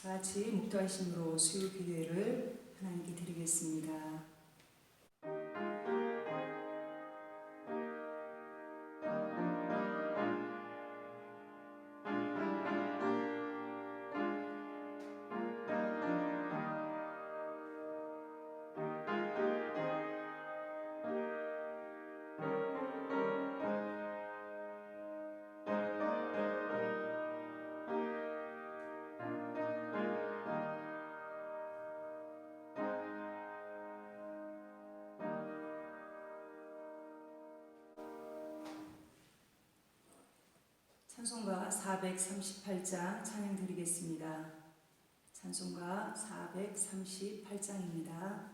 다 같이 묵도하심으로 수요 기도회를 하나님께 드리겠습니다. 찬송가 438장 찬양 드리겠습니다. 찬송가 438장입니다.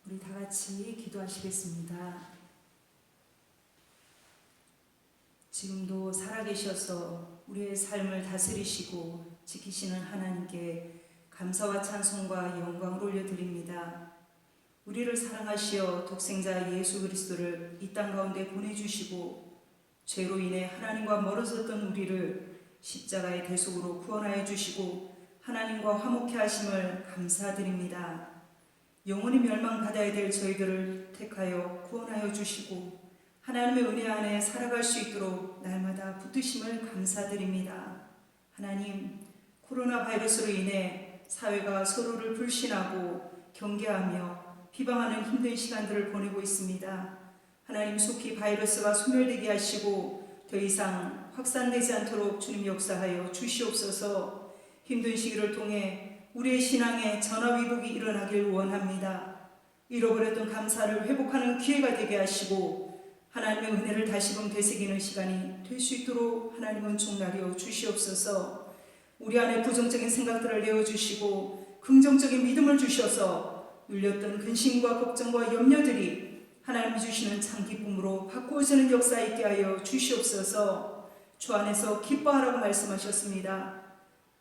우리 다 같이 기도하시겠습니다. 지금도 살아계셔서 우리의 삶을 다스리시고 지키시는 하나님께 감사와 찬송과 영광을 올려드립니다. 우리를 사랑하시어 독생자 예수 그리스도를 이 땅 가운데 보내주시고 죄로 인해 하나님과 멀어졌던 우리를 십자가의 대속으로 구원하여 주시고 하나님과 화목케 하심을 감사드립니다. 영원히 멸망받아야 될 저희들을 택하여 구원하여 주시고 하나님의 은혜 안에 살아갈 수 있도록 날마다 붙드심을 감사드립니다. 하나님, 코로나 바이러스로 인해 사회가 서로를 불신하고 경계하며 비방하는 힘든 시간들을 보내고 있습니다. 하나님, 속히 바이러스가 소멸되게 하시고 더 이상 확산되지 않도록 주님 역사하여 주시옵소서. 힘든 시기를 통해 우리의 신앙에 전화위복이 일어나길 원합니다. 잃어버렸던 감사를 회복하는 기회가 되게 하시고 하나님의 은혜를 다시금 되새기는 시간이 될 수 있도록 하나님은 종라려 주시옵소서. 우리 안에 부정적인 생각들을 내어주시고 긍정적인 믿음을 주셔서 눌렸던 근심과 걱정과 염려들이 하나님이 주시는 참 기쁨으로 바꾸어지는 역사 있게 하여 주시옵소서. 주 안에서 기뻐하라고 말씀하셨습니다.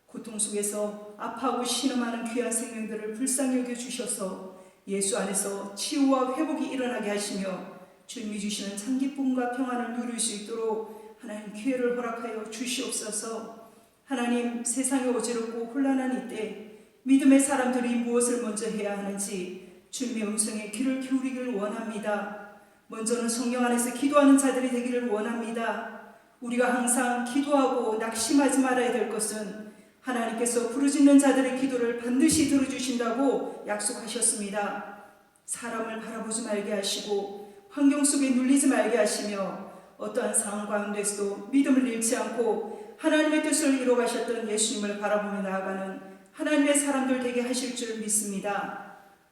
고통 속에서 아파하고 신음하는 귀한 생명들을 불쌍히 여겨주셔서 예수 안에서 치유와 회복이 일어나게 하시며 주님이 주시는 참 기쁨과 평안을 누릴 수 있도록 하나님 기회를 허락하여 주시옵소서. 하나님, 세상이 어지럽고 혼란한 이때 믿음의 사람들이 무엇을 먼저 해야 하는지 주님의 음성에 귀를 기울이기를 원합니다. 먼저는 성령 안에서 기도하는 자들이 되기를 원합니다. 우리가 항상 기도하고 낙심하지 말아야 될 것은 하나님께서 부르짖는 자들의 기도를 반드시 들어주신다고 약속하셨습니다. 사람을 바라보지 말게 하시고 환경 속에 눌리지 말게 하시며 어떠한 상황 가운데서도 믿음을 잃지 않고 하나님의 뜻을 이루어가셨던 예수님을 바라보며 나아가는 하나님의 사람들 되게 하실 줄 믿습니다.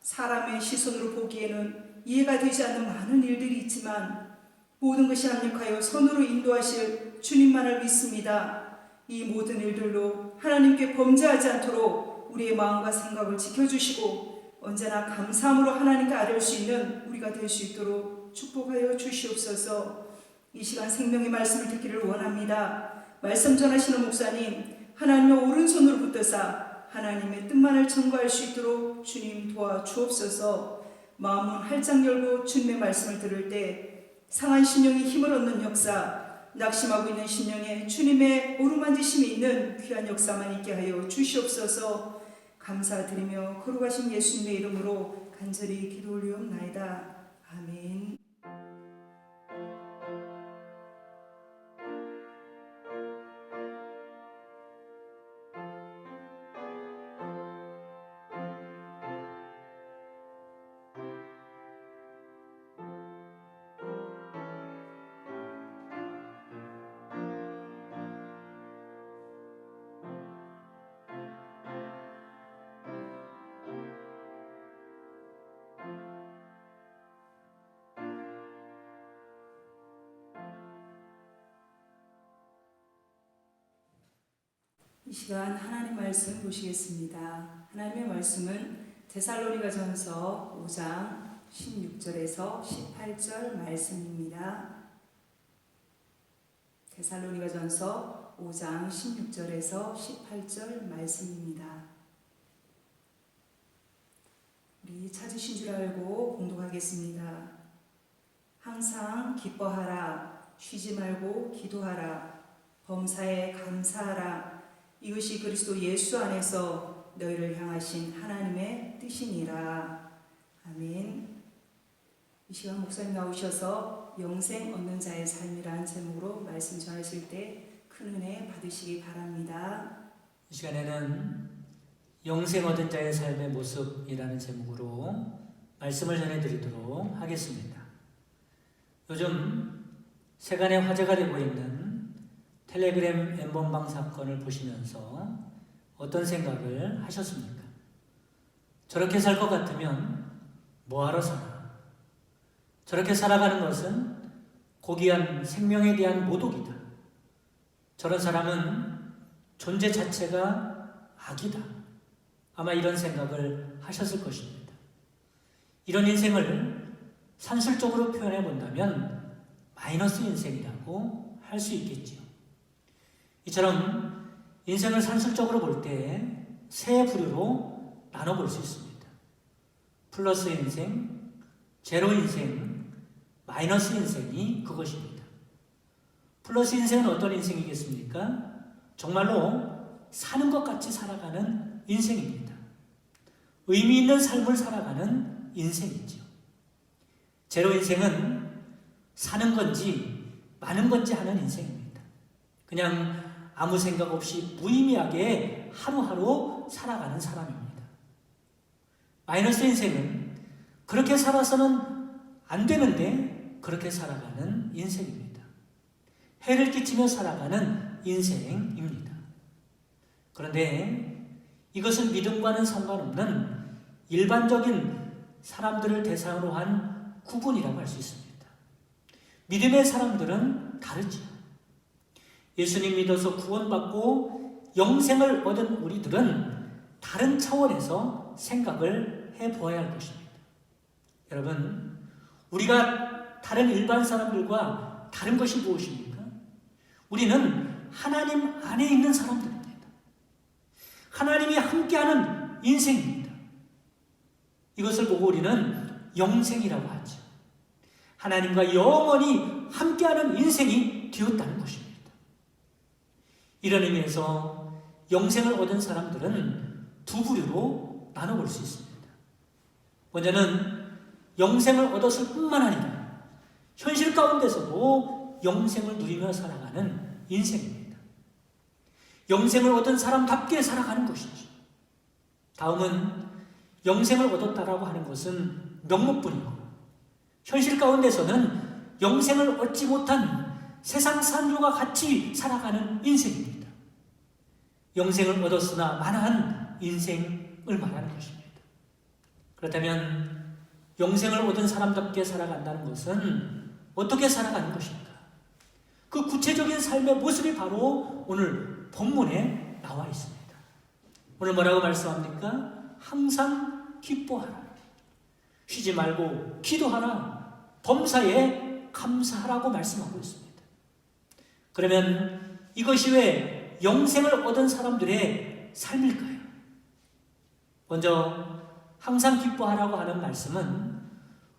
사람의 시선으로 보기에는 이해가 되지 않는 많은 일들이 있지만 모든 것이 합력하여 선으로 인도하실 주님만을 믿습니다. 이 모든 일들로 하나님께 범죄하지 않도록 우리의 마음과 생각을 지켜주시고 언제나 감사함으로 하나님께 아뢰올 수 있는 우리가 될 수 있도록 축복하여 주시옵소서. 이 시간 생명의 말씀을 듣기를 원합니다. 말씀 전하시는 목사님, 하나님의 오른손으로 붙드사 하나님의 뜻만을 전거할 수 있도록 주님 도와주옵소서. 마음은 활짝 열고 주님의 말씀을 들을 때 상한 심령이 힘을 얻는 역사, 낙심하고 있는 심령에 주님의 오르만지심이 있는 귀한 역사만 있게 하여 주시옵소서. 감사드리며 거룩하신 예수님의 이름으로 간절히 기도 올리옵나이다. 아멘. 이 시간 하나님 말씀 보시겠습니다. 하나님의 말씀은 데살로니가전서 5장 16절에서 18절 말씀입니다. 데살로니가전서 5장 16절에서 18절 말씀입니다. 우리 찾으신 줄 알고 공독하겠습니다. 항상 기뻐하라, 쉬지 말고 기도하라, 범사에 감사하라. 이것이 그리스도 예수 안에서 너희를 향하신 하나님의 뜻이니라. 아멘. 이 시간 목사님 나오셔서 영생 얻는 자의 삶이라는 제목으로 말씀 전하실 때 큰 은혜 받으시기 바랍니다. 이 시간에는 영생 얻은 자의 삶의 모습이라는 제목으로 말씀을 전해드리도록 하겠습니다. 요즘 세간에 화제가 되고 있는 텔레그램 엠번방 사건을 보시면서 어떤 생각을 하셨습니까? 저렇게 살 것 같으면 뭐하러 살아? 저렇게 살아가는 것은 고귀한 생명에 대한 모독이다. 저런 사람은 존재 자체가 악이다. 아마 이런 생각을 하셨을 것입니다. 이런 인생을 산술적으로 표현해 본다면 마이너스 인생이라고 할 수 있겠지요. 이처럼 인생을 산술적으로 볼 때 세 부류로 나눠볼 수 있습니다. 플러스 인생, 제로 인생, 마이너스 인생이 그것입니다. 플러스 인생은 어떤 인생이겠습니까? 정말로 사는 것 같이 살아가는 인생입니다. 의미 있는 삶을 살아가는 인생이죠. 제로 인생은 사는 건지 마는 건지 하는 인생입니다. 그냥 아무 생각 없이 무의미하게 하루하루 살아가는 사람입니다. 마이너스 인생은 그렇게 살아서는 안 되는데 그렇게 살아가는 인생입니다. 해를 끼치며 살아가는 인생입니다. 그런데 이것은 믿음과는 상관없는 일반적인 사람들을 대상으로 한 구분이라고 할 수 있습니다. 믿음의 사람들은 다르죠. 예수님 믿어서 구원받고 영생을 얻은 우리들은 다른 차원에서 생각을 해보아야 할 것입니다. 여러분, 우리가 다른 일반 사람들과 다른 것이 무엇입니까? 우리는 하나님 안에 있는 사람들입니다. 하나님이 함께하는 인생입니다. 이것을 보고 우리는 영생이라고 하죠. 하나님과 영원히 함께하는 인생이 되었다는 것입니다. 이런 의미에서 영생을 얻은 사람들은 두 부류로 나눠볼 수 있습니다. 먼저는 영생을 얻었을 뿐만 아니라 현실 가운데서도 영생을 누리며 살아가는 인생입니다. 영생을 얻은 사람답게 살아가는 것이죠. 다음은 영생을 얻었다라고 하는 것은 명목뿐이고 현실 가운데서는 영생을 얻지 못한 세상 사람들과 같이 살아가는 인생입니다. 영생을 얻었으나 만한 인생을 말하는 것입니다. 그렇다면 영생을 얻은 사람답게 살아간다는 것은 어떻게 살아가는 것인가? 그 구체적인 삶의 모습이 바로 오늘 본문에 나와 있습니다. 오늘 뭐라고 말씀합니까? 항상 기뻐하라. 쉬지 말고 기도하라. 범사에 감사하라고 말씀하고 있습니다. 그러면 이것이 왜 영생을 얻은 사람들의 삶일까요? 먼저 항상 기뻐하라고 하는 말씀은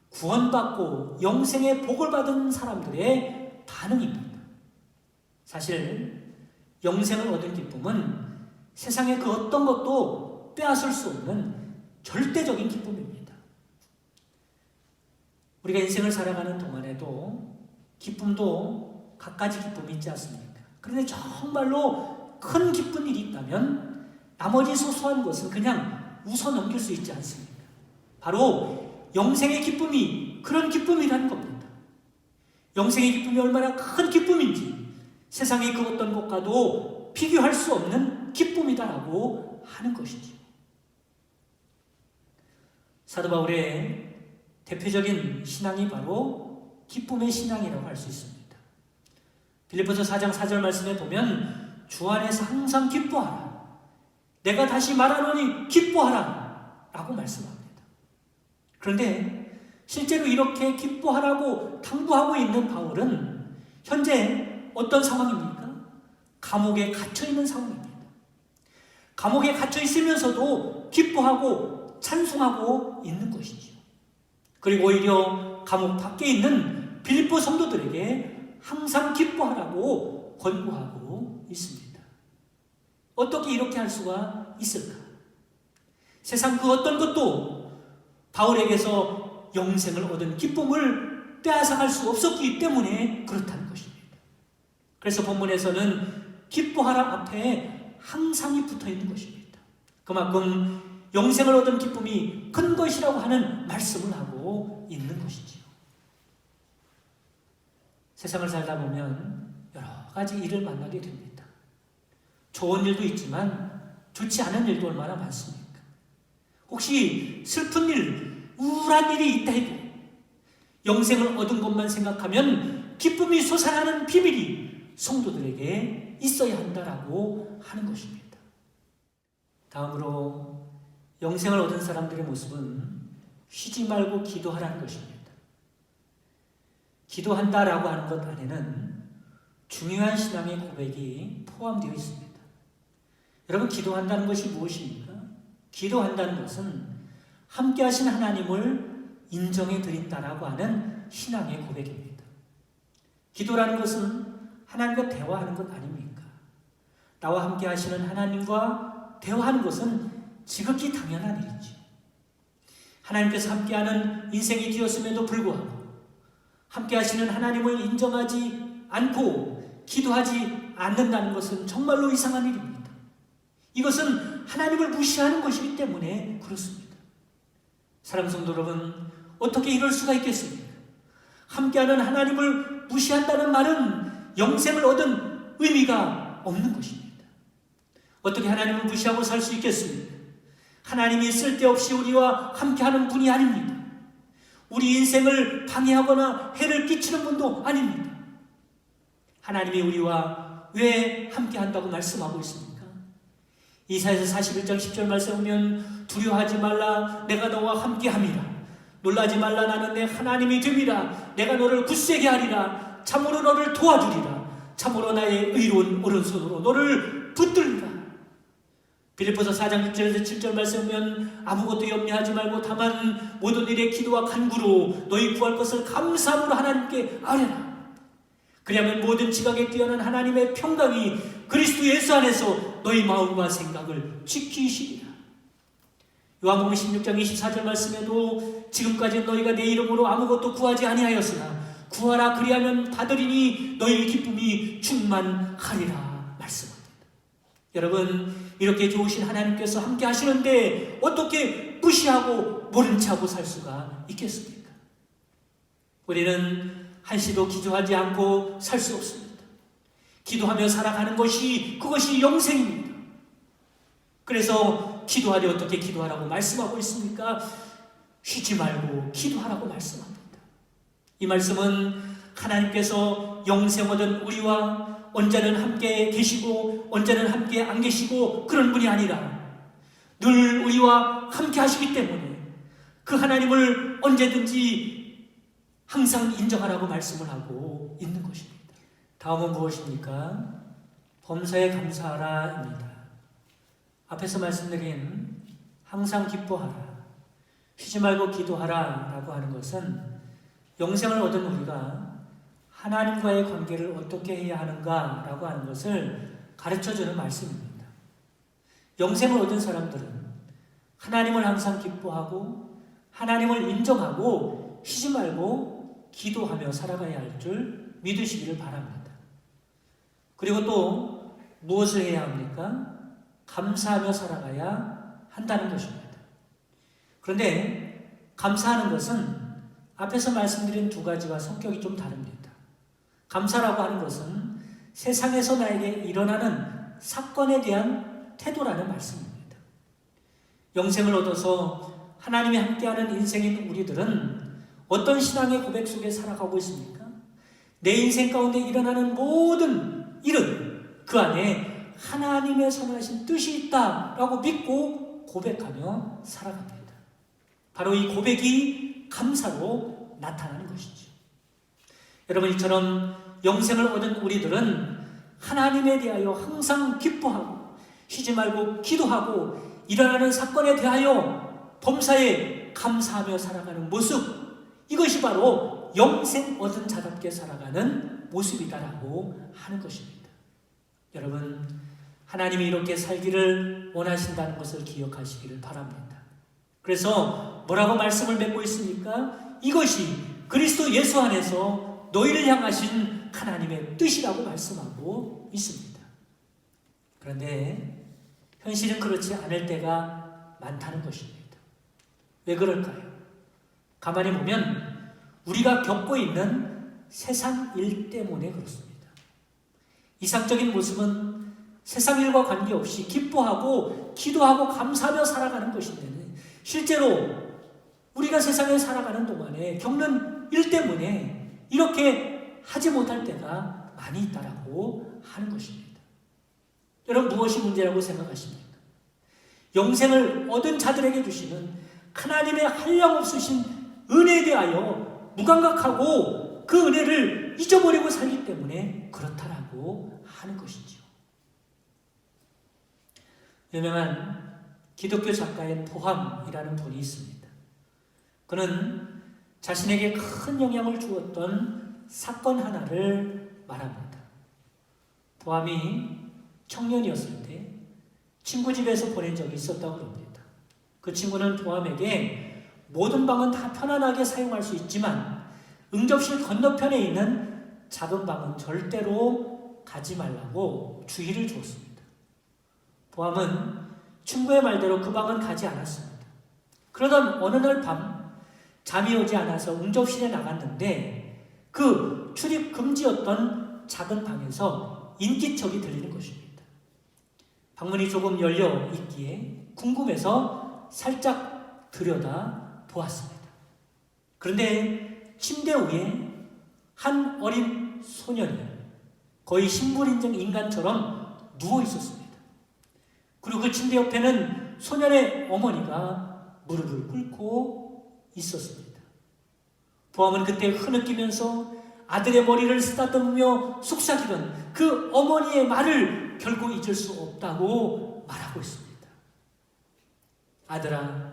구원받고 영생의 복을 받은 사람들의 반응입니다. 사실 영생을 얻은 기쁨은 세상의 그 어떤 것도 빼앗을 수 없는 절대적인 기쁨입니다. 우리가 인생을 살아가는 동안에도 기쁨도 갖가지 기쁨이 있지 않습니까? 그런데 정말로 큰 기쁜 일이 있다면 나머지 소소한 것은 그냥 웃어 넘길 수 있지 않습니까? 바로 영생의 기쁨이 그런 기쁨이라는 겁니다. 영생의 기쁨이 얼마나 큰 기쁨인지 세상의 그 어떤 것과도 비교할 수 없는 기쁨이다라고 하는 것이죠. 사도 바울의 대표적인 신앙이 바로 기쁨의 신앙이라고 할 수 있습니다. 빌립보서 4장 4절 말씀에 보면 주 안에서 항상 기뻐하라. 내가 다시 말하노니 기뻐하라 라고 말씀합니다. 그런데 실제로 이렇게 기뻐하라고 당부하고 있는 바울은 현재 어떤 상황입니까? 감옥에 갇혀있는 상황입니다. 감옥에 갇혀 있으면서도 기뻐하고 찬송하고 있는 것이죠. 그리고 오히려 감옥 밖에 있는 빌립보 성도들에게 항상 기뻐하라고 권고하고 있습니다. 어떻게 이렇게 할 수가 있을까? 세상 그 어떤 것도 바울에게서 영생을 얻은 기쁨을 빼앗아갈 수 없었기 때문에 그렇다는 것입니다. 그래서 본문에서는 기뻐하라 앞에 항상이 붙어 있는 것입니다. 그만큼 영생을 얻은 기쁨이 큰 것이라고 하는 말씀을 하고 있는 것이지요. 세상을 살다 보면 여러 가지 일을 만나게 됩니다. 좋은 일도 있지만 좋지 않은 일도 얼마나 많습니까? 혹시 슬픈 일, 우울한 일이 있다 해도 영생을 얻은 것만 생각하면 기쁨이 솟아나는 비밀이 성도들에게 있어야 한다라고 하는 것입니다. 다음으로 영생을 얻은 사람들의 모습은 쉬지 말고 기도하라는 것입니다. 기도한다라고 하는 것 안에는 중요한 신앙의 고백이 포함되어 있습니다. 여러분, 기도한다는 것이 무엇입니까? 기도한다는 것은 함께 하신 하나님을 인정해 드린다라고 하는 신앙의 고백입니다. 기도라는 것은 하나님과 대화하는 것 아닙니까? 나와 함께 하시는 하나님과 대화하는 것은 지극히 당연한 일이죠. 하나님께서 함께하는 인생이 되었음에도 불구하고 함께 하시는 하나님을 인정하지 않고 기도하지 않는다는 것은 정말로 이상한 일입니다. 이것은 하나님을 무시하는 것이기 때문에 그렇습니다. 사랑하는 성도 여러분, 어떻게 이럴 수가 있겠습니까? 함께하는 하나님을 무시한다는 말은 영생을 얻은 의미가 없는 것입니다. 어떻게 하나님을 무시하고 살 수 있겠습니까? 하나님이 쓸데없이 우리와 함께하는 분이 아닙니다. 우리 인생을 방해하거나 해를 끼치는 분도 아닙니다. 하나님이 우리와 왜 함께한다고 말씀하고 있습니까? 이사야서 41장 10절 말씀 보면 두려워하지 말라 내가 너와 함께함이라 놀라지 말라 나는 내 하나님이 됨이라 내가 너를 굳세게 하리라 참으로 너를 도와주리라 참으로 나의 의로운 오른손으로 너를 붙들리라. 빌립보서 4장 6절에서 7절 말씀 보면 아무것도 염려하지 말고 다만 모든 일에 기도와 간구로 너희 구할 것을 감사함으로 하나님께 아뢰라. 그리하면 모든 지각에 뛰어난 하나님의 평강이 그리스도 예수 안에서 너희 마음과 생각을 지키시리라. 요한복음 16장 24절 말씀에도 지금까지 너희가 내 이름으로 아무것도 구하지 아니하였으나 구하라 그리하면 받으리니 너희의 기쁨이 충만하리라 말씀합니다. 여러분, 이렇게 좋으신 하나님께서 함께 하시는데 어떻게 무시하고 모른 척하고 살 수가 있겠습니까? 우리는 한시도 기도하지 않고 살 수 없습니다. 기도하며 살아가는 것이 그것이 영생입니다. 그래서 기도하되 어떻게 기도하라고 말씀하고 있습니까? 쉬지 말고 기도하라고 말씀합니다. 이 말씀은 하나님께서 영생 얻은 우리와 언제는 함께 계시고 언제는 함께 안 계시고 그런 분이 아니라 늘 우리와 함께 하시기 때문에 그 하나님을 언제든지 항상 인정하라고 말씀을 하고 있는 것입니다. 다음은 무엇입니까? 범사에 감사하라입니다. 앞에서 말씀드린 항상 기뻐하라, 쉬지 말고 기도하라 라고 하는 것은 영생을 얻은 우리가 하나님과의 관계를 어떻게 해야 하는가 라고 하는 것을 가르쳐주는 말씀입니다. 영생을 얻은 사람들은 하나님을 항상 기뻐하고 하나님을 인정하고 쉬지 말고 기도하며 살아가야 할 줄 믿으시기를 바랍니다. 그리고 또 무엇을 해야 합니까? 감사하며 살아가야 한다는 것입니다. 그런데 감사하는 것은 앞에서 말씀드린 두 가지와 성격이 좀 다릅니다. 감사라고 하는 것은 세상에서 나에게 일어나는 사건에 대한 태도라는 말씀입니다. 영생을 얻어서 하나님이 함께하는 인생인 우리들은 어떤 신앙의 고백 속에 살아가고 있습니까? 내 인생 가운데 일어나는 모든 일은 그 안에 하나님의 선하신 뜻이 있다라고 믿고 고백하며 살아갑니다. 바로 이 고백이 감사로 나타나는 것이죠. 여러분, 이처럼 영생을 얻은 우리들은 하나님에 대하여 항상 기뻐하고 쉬지 말고 기도하고 일어나는 사건에 대하여 범사에 감사하며 살아가는 모습, 이것이 바로 영생 얻은 자답게 살아가는 모습이다라고 하는 것입니다. 여러분, 하나님이 이렇게 살기를 원하신다는 것을 기억하시기를 바랍니다. 그래서 뭐라고 말씀을 맺고 있습니까? 이것이 그리스도 예수 안에서 너희를 향하신 하나님의 뜻이라고 말씀하고 있습니다. 그런데 현실은 그렇지 않을 때가 많다는 것입니다. 왜 그럴까요? 가만히 보면 우리가 겪고 있는 세상 일 때문에 그렇습니다. 이상적인 모습은 세상 일과 관계없이 기뻐하고 기도하고 감사하며 살아가는 것인데 실제로 우리가 세상에 살아가는 동안에 겪는 일 때문에 이렇게 하지 못할 때가 많이 있다라고 하는 것입니다. 여러분, 무엇이 문제라고 생각하십니까? 영생을 얻은 자들에게 주시는 하나님의 한량없으신 은혜에 대하여 무감각하고 그 은혜를 잊어버리고 살기 때문에 그렇다라고 하는 것이죠. 유명한 기독교 작가인 포함이라는 분이 있습니다. 그는 자신에게 큰 영향을 주었던 사건 하나를 말합니다. 포함이 청년이었을 때 친구 집에서 보낸 적이 있었다고 합니다. 그 친구는 포함에게 모든 방은 다 편안하게 사용할 수 있지만 응접실 건너편에 있는 작은 방은 절대로 가지 말라고 주의를 주었습니다. 포함은 친구의 말대로 그 방은 가지 않았습니다. 그러던 어느 날 밤 잠이 오지 않아서 응접실에 나갔는데 그 출입 금지였던 작은 방에서 인기척이 들리는 것입니다. 방문이 조금 열려 있기에 궁금해서 살짝 들여다 보았습니다. 그런데 침대 위에 한 어린 소년이 거의 식물인정 인간처럼 누워 있었습니다. 그리고 그 침대 옆에는 소년의 어머니가 무릎을 꿇고 있었습니다. 보암은 그때 흐느끼면서 아들의 머리를 쓰다듬으며 속삭이던 그 어머니의 말을 결코 잊을 수 없다고 말하고 있습니다. 아들아,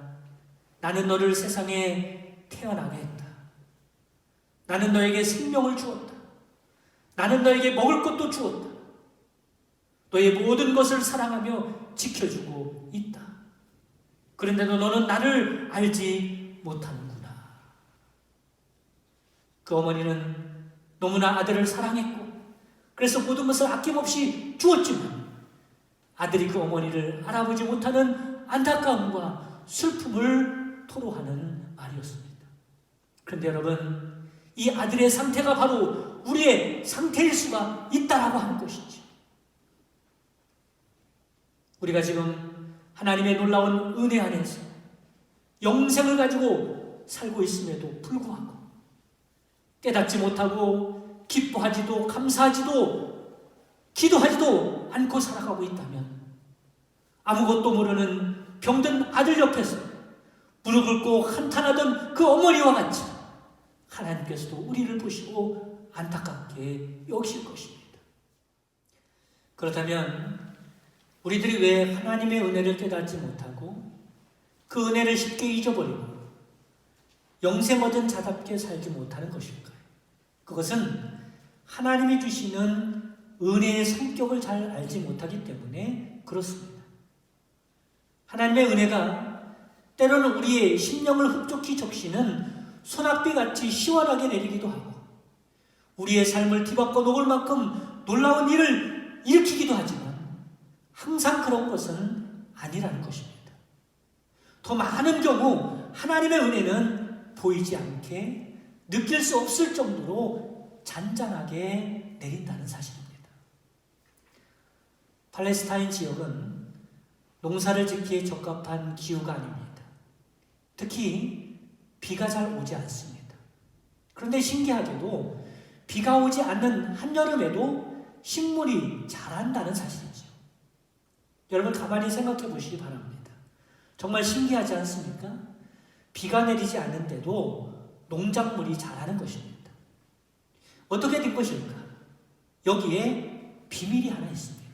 나는 너를 세상에 태어나게 했다. 나는 너에게 생명을 주었다. 나는 너에게 먹을 것도 주었다. 너의 모든 것을 사랑하며 지켜주고 있다. 그런데도 너는 나를 알지 못하는구나. 그 어머니는 너무나 아들을 사랑했고 그래서 모든 것을 아낌없이 주었지만 아들이 그 어머니를 알아보지 못하는 안타까움과 슬픔을 토로하는 말이었습니다. 그런데 여러분, 이 아들의 상태가 바로 우리의 상태일 수가 있다라고 하는 것이죠. 우리가 지금 하나님의 놀라운 은혜 안에서 영생을 가지고 살고 있음에도 불구하고 깨닫지 못하고 기뻐하지도 감사하지도 기도하지도 않고 살아가고 있다면 아무것도 모르는 병든 아들 옆에서 무릎 꿇고 한탄하던 그 어머니와 같이 하나님께서도 우리를 보시고 안타깝게 여기실 것입니다. 그렇다면 우리들이 왜 하나님의 은혜를 깨닫지 못하고 그 은혜를 쉽게 잊어버리고 영생 얻은 자답게 살지 못하는 것일까요? 그것은 하나님이 주시는 은혜의 성격을 잘 알지 못하기 때문에 그렇습니다. 하나님의 은혜가 때로는 우리의 심령을 흡족히 적시는 소낙비같이 시원하게 내리기도 하고 우리의 삶을 뒤바꿔 놓을 만큼 놀라운 일을 일으키기도 하지만 항상 그런 것은 아니라는 것입니다. 더 많은 경우 하나님의 은혜는 보이지 않게 느낄 수 없을 정도로 잔잔하게 내린다는 사실입니다. 팔레스타인 지역은 농사를 짓기에 적합한 기후가 아닙니다. 특히 비가 잘 오지 않습니다. 그런데 신기하게도 비가 오지 않는 한여름에도 식물이 자란다는 사실이죠. 여러분 가만히 생각해 보시기 바랍니다. 정말 신기하지 않습니까? 비가 내리지 않는데도 농작물이 자라는 것입니다. 어떻게 된 것일까? 여기에 비밀이 하나 있습니다.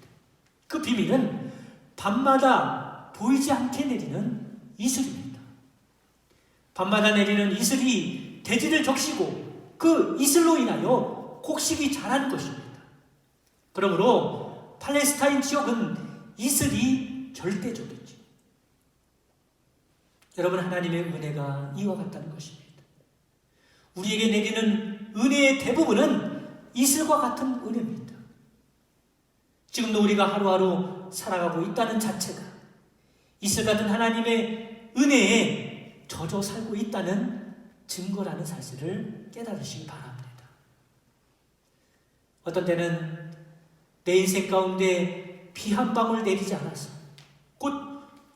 그 비밀은 밤마다 보이지 않게 내리는 이슬입니다. 밤마다 내리는 이슬이 대지를 적시고 그 이슬로 인하여 곡식이 자라는 것입니다. 그러므로 팔레스타인 지역은 이슬이 절대적이죠. 여러분 하나님의 은혜가 이와 같다는 것입니다. 우리에게 내리는 은혜의 대부분은 이슬과 같은 은혜입니다. 지금도 우리가 하루하루 살아가고 있다는 자체가 이슬 같은 하나님의 은혜에 젖어 살고 있다는 증거라는 사실을 깨달으시기 바랍니다. 어떤 때는 내 인생 가운데 비 한 방울 내리지 않아서 곧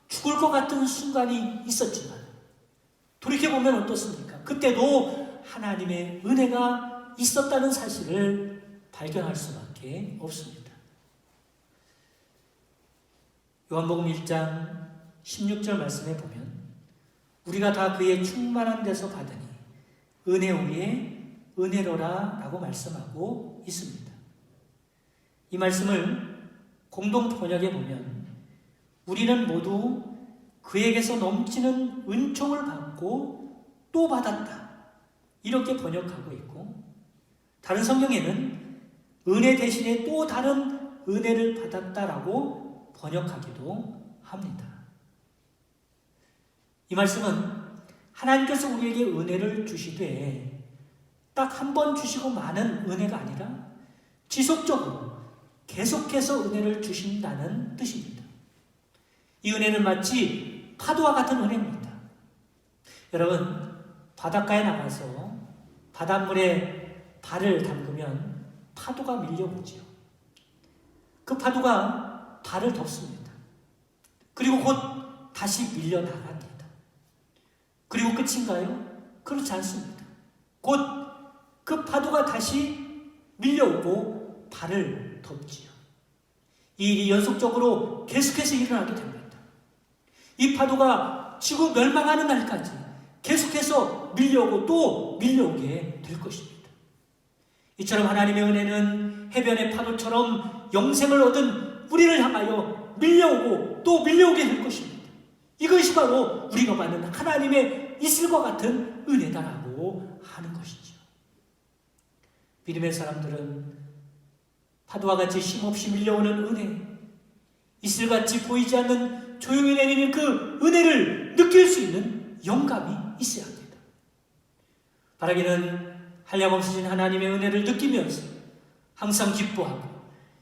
죽을 것 같은 순간이 있었지만 돌이켜보면 어떻습니까? 그때도 하나님의 은혜가 있었다는 사실을 발견할 수밖에 없습니다. 요한복음 1장 16절 말씀에 보면 우리가 다 그의 충만한 데서 받으니 은혜 위에 은혜로라 라고 말씀하고 있습니다. 이 말씀을 공동 번역에 보면 우리는 모두 그에게서 넘치는 은총을 받고 또 받았다 이렇게 번역하고 있고 다른 성경에는 은혜 대신에 또 다른 은혜를 받았다라고 번역하기도 합니다. 이 말씀은 하나님께서 우리에게 은혜를 주시되 딱 한 번 주시고 마는 은혜가 아니라 지속적으로 계속해서 은혜를 주신다는 뜻입니다. 이 은혜는 마치 파도와 같은 은혜입니다. 여러분 바닷가에 나가서 바닷물에 발을 담그면 파도가 밀려오죠. 그 파도가 발을 덮습니다. 그리고 곧 다시 밀려나갑니다. 그리고 끝인가요? 그렇지 않습니다. 곧 그 파도가 다시 밀려오고 발을 덮지요. 이 일이 연속적으로 계속해서 일어나게 됩니다. 이 파도가 지구 멸망하는 날까지 계속해서 밀려오고 또 밀려오게 될 것입니다. 이처럼 하나님의 은혜는 해변의 파도처럼 영생을 얻은 우리를 향하여 밀려오고 또 밀려오게 될 것입니다. 이것이 바로 우리가 받는 하나님의 이슬과 같은 은혜다라고 하는 것이죠. 믿음의 사람들은 파도와 같이 쉼없이 밀려오는 은혜, 이슬같이 보이지 않는 조용히 내리는 그 은혜를 느낄 수 있는 영감이 있어야 합니다. 바라기는 한량없으신 하나님의 은혜를 느끼면서 항상 기뻐하고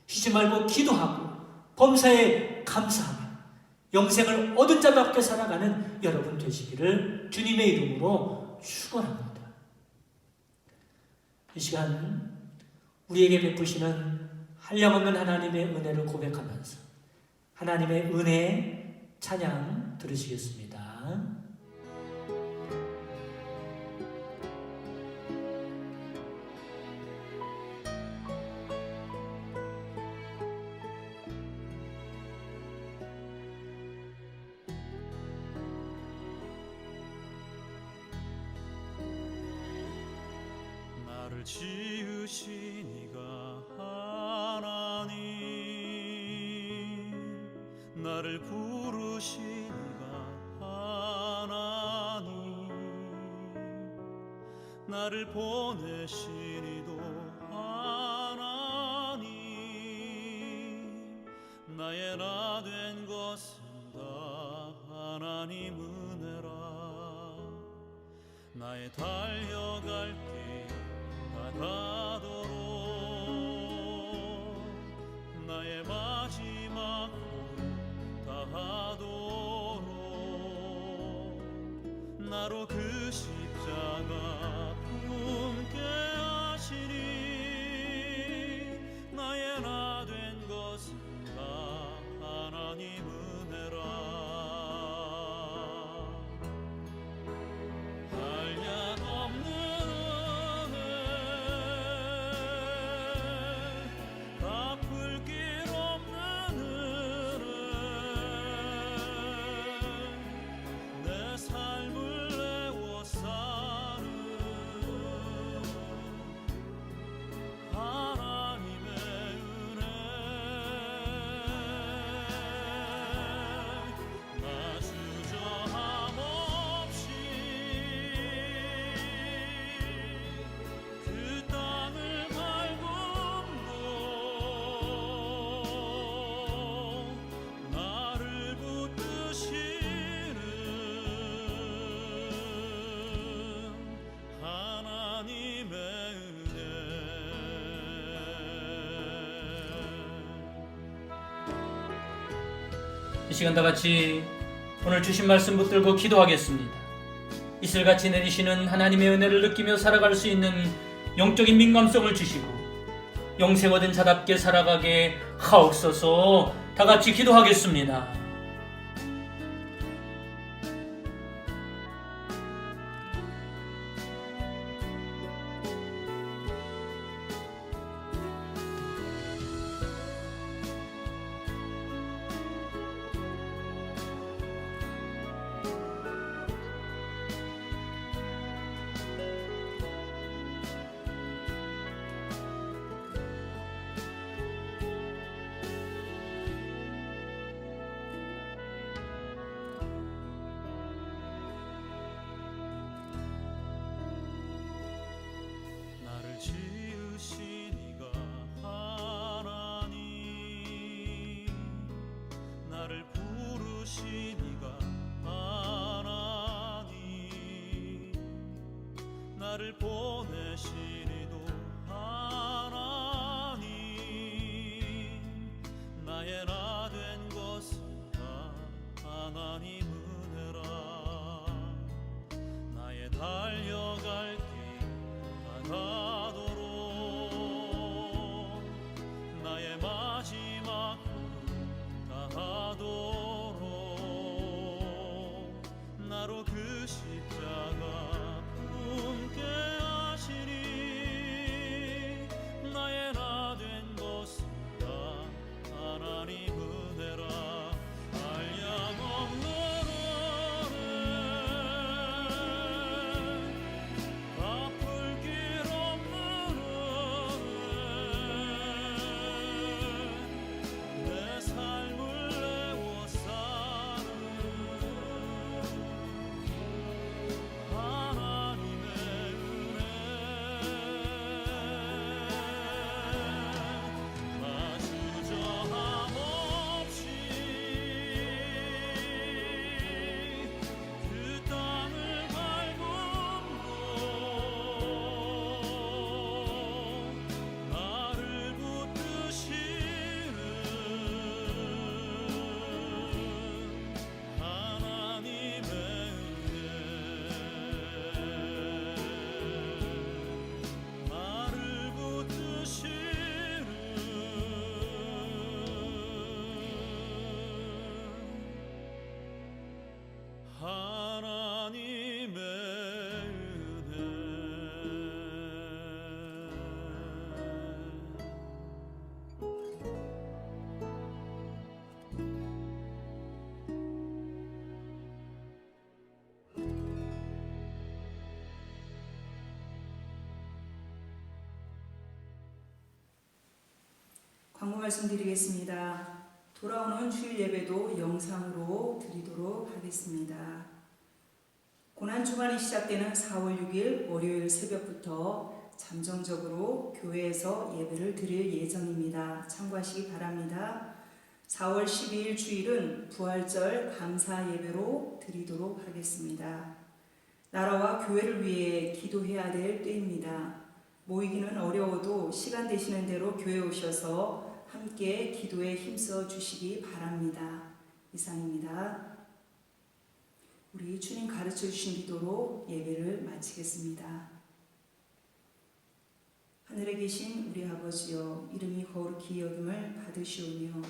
쉬지 말고 기도하고 범사에 감사하며 영생을 얻은 자답게 살아가는 여러분 되시기를 주님의 이름으로 축원합니다. 이 시간 우리에게 베푸시는 한량없는 하나님의 은혜를 고백하면서 하나님의 은혜 찬양 들으시겠습니다. 나를 지으신 이가 하나님, 나를 부르신 이가 하나님, 나를 보내신 이도 하나님, 나의 나 된 것은 다 하나님 은혜라. 나의 달려갈 길 다가도록 나의 마지막 걸음 다하도록 나로 그 십자가 품게 하시니 나의 나 된 것은 다 하나님 은혜라. 한량없는 갚을 길 없는 은혜, 내 삶을 내워 사는 하나님의 은혜. 나 주저함 없이 그 땅을 밟음도 나를 붙드시는 하나님의 은혜. 이 시간 다 같이 오늘 주신 말씀 붙들고 기도하겠습니다. 이슬같이 내리시는 하나님의 은혜를 느끼며 살아갈 수 있는 영적인 민감성을 주시고 영생 얻은 자답게 살아가게 하옵소서. 다 같이 기도하겠습니다. 나를 지으신 이가 하나님, 나를 부르신 이가 하나님, 나를 보내신 이도 하나님, 나의 나 된 것은 다 하나님 은혜라. 나의 달려갈 길 다가도록 나의 마지막 걸음 다하도록 나로 그 십자가 품게 하시니 나의 나 된 것은 다 하나님 은혜라. 한량없는 은혜, 갚을 길 없는 광고 말씀드리겠습니다. 돌아오는 주일 예배도 영상으로 드리도록 하겠습니다. 고난 주간이 시작되는 4월 6일 월요일 새벽부터 잠정적으로 교회에서 예배를 드릴 예정입니다. 참고하시기 바랍니다. 4월 12일 주일은 부활절 감사 예배로 드리도록 하겠습니다. 나라와 교회를 위해 기도해야 될 때입니다. 모이기는 어려워도 시간 되시는 대로 교회 오셔서 함께 기도에 힘써 주시기 바랍니다. 이상입니다. 우리 주님 가르쳐 주신 기도로 예배를 마치겠습니다. 하늘에 계신 우리 아버지여, 이름이 거룩히 여김을 받으시오며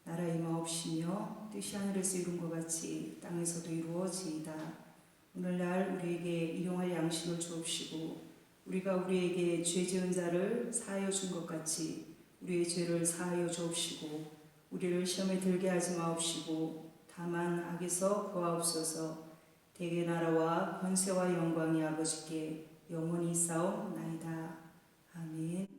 나라 임하옵시며 뜻이 하늘에서 이룬 것 같이 땅에서도 이루어지이다. 오늘날 우리에게 일용할 양식을 주옵시고 우리가 우리에게 죄 지은 자를 사하여 준 것 같이 우리의 죄를 사하여 주옵시고 우리를 시험에 들게 하지 마옵시고 다만 악에서 구하옵소서. 대개 나라와 권세와 영광이 아버지께 영원히 있사옵나이다. 아멘.